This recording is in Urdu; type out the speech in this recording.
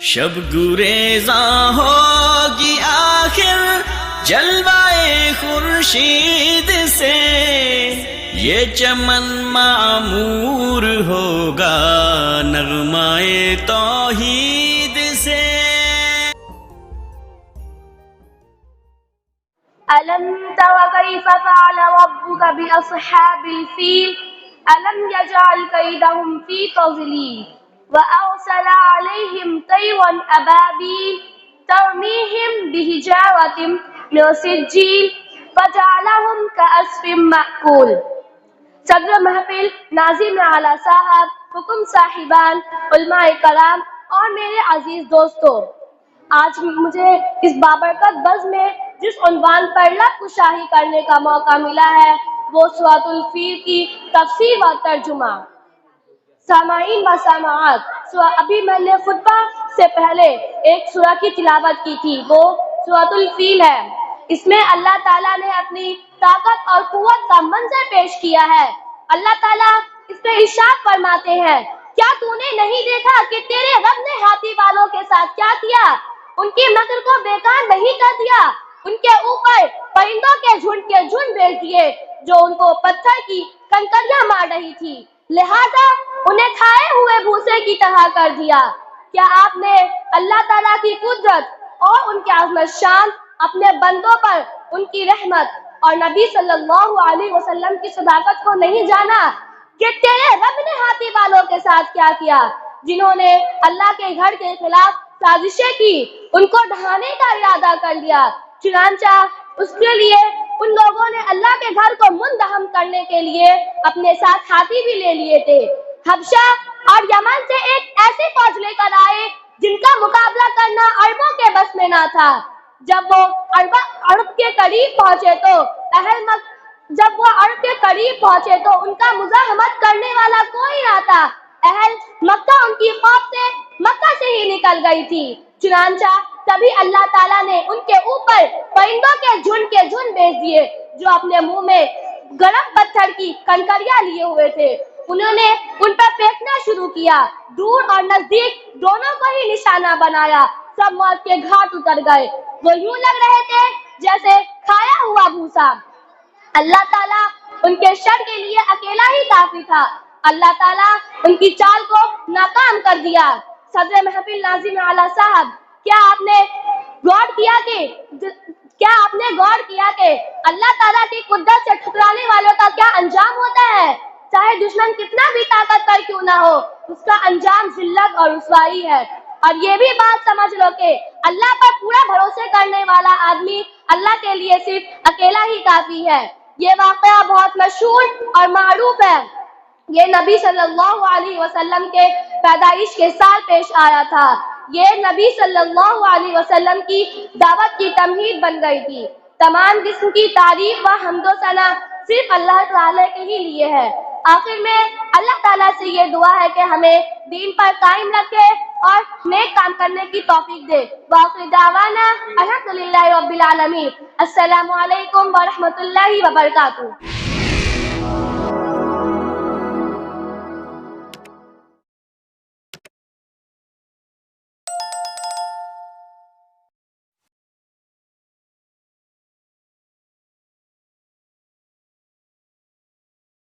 شب گریزاں ہوگی آخر جلوائے خورشید سے، یہ چمن معمور ہوگا نغمائے توحید سے۔ ألم تر كيف فعل ربك بأصحاب الفيل ألم يجعل كيدهم في تضليل وأرسل عليهم طيرا أبابيل ترميهم بحجارة من سجيل فجعلهم كعصف مأكول۔ صدر محفل ناظم اعلیٰ صاحب، حکم صاحبان، علماء کرام اور میرے عزیز دوستو، آج مجھے اس بابرکت بزم میں جس عنوان پر لب کشائی کرنے کا موقع ملا ہے وہ سورۃ الفیل کی تفسیر و ترجمہ۔ سامعین و سامعات، ابھی میں نے خطبہ سے پہلے ایک سورہ کی تلاوت کی تھی، وہ سورۃ الفیل ہے۔ اس میں اللہ تعالیٰ نے اپنی طاقت اور قوت کا منظر پیش کیا ہے۔ اللہ تعالیٰ اس میں ارشاد فرماتے ہیں، کیا تو نے نہیں دیکھا کہ تیرے رب نے ہاتھی والوں کے ساتھ کیا کیا؟ ان کی مکر کو بیکار نہیں کر دیا، ان کے اوپر پرندوں کے جھنڈ بھیج دیے جو ان کو پتھر کی کنکریاں مار رہی تھی، لہذا انہیں کھائے ہوئے بھوسے کی طرح کر دیا۔ کیا آپ نے اللہ تعالیٰ کی قدرت اور ان کی عظمت شان، اپنے بندوں پر ان کی رحمت اور نبی صلی اللہ علیہ وسلم کی صداقت کو نہیں جانا کہ تیرے رب نے ہاتھی والوں کے ساتھ کیا کیا، جنہوں نے اللہ کے گھر کے خلاف سازشیں کی، ان کو ڈھانے کا ارادہ کر لیا، چنانچہ اس کے لیے ان لوگوں نے اللہ کے گھر کو منہدم کرنے کے لیے اپنے ساتھ ہاتھی بھی لے لیے تھے۔ حبشہ اور یمن سے ایک ایسی فوج لے کر آئے جن کا مقابلہ کرنا عربوں کے بس میں نہ تھا۔ جب وہ عرب کے قریب پہنچے تو ان کا مزاحمت کرنے والا کوئی نہ تھا۔ اہل مکہ ان کی خوف سے مکہ سے ہی نکل گئی تھی، چنانچہ تبھی اللہ تعالیٰ نے ان کے اوپر پرندوں کے جھنڈ بھیج دیے جو اپنے منہ میں گرم پتھر کی کنکریاں لیے ہوئے تھے۔ انہوں نے ان پر پھینکنا شروع کیا، دور اور نزدیک دونوں کو ہی نشانہ بنایا، سب موت کے گھاٹ اتر گئے، وہ یوں لگ رہے تھے جیسے کھایا ہوا بھوسا۔ اللہ تعالیٰ ان کے شر کے لیے اکیلا ہی کافی تھا، اللہ تعالیٰ ان کی چال کو ناکام کر دیا۔ صدر محفل ناظم اعلیٰ صاحب، کیا آپ نے غور کیا کہ اللہ تعالیٰ کی قدرت سے ٹھکرانے والوں کا کیا انجام ہوتا ہے؟ چاہے دشمن کتنا بھی طاقتور کیوں نہ ہو، اس کا انجام ذلت اور رسوائی ہے۔ اور یہ بھی بات سمجھ لو کہ اللہ پر پورا بھروسے کرنے والا آدمی اللہ کے لیے صرف اکیلا ہی کافی ہے۔ یہ واقعہ بہت مشہور اور معروف ہے۔ یہ نبی صلی اللہ علیہ وسلم کے پیدائش کے سال پیش آیا تھا۔ یہ نبی صلی اللہ علیہ وسلم کی دعوت کی تمہید بن گئی تھی۔ تمام قسم کی تعریف و حمد و ثنا صرف اللہ تعالیٰ کے ہی لیے ہے۔ آخر میں اللہ تعالیٰ سے یہ دعا ہے کہ ہمیں دین پر قائم رکھے اور نیک کام کرنے کی توفیق دے۔ وآخر دعوانا الحمدللہ رب العالمین۔ السلام علیکم ورحمۃ اللہ وبرکاتہ۔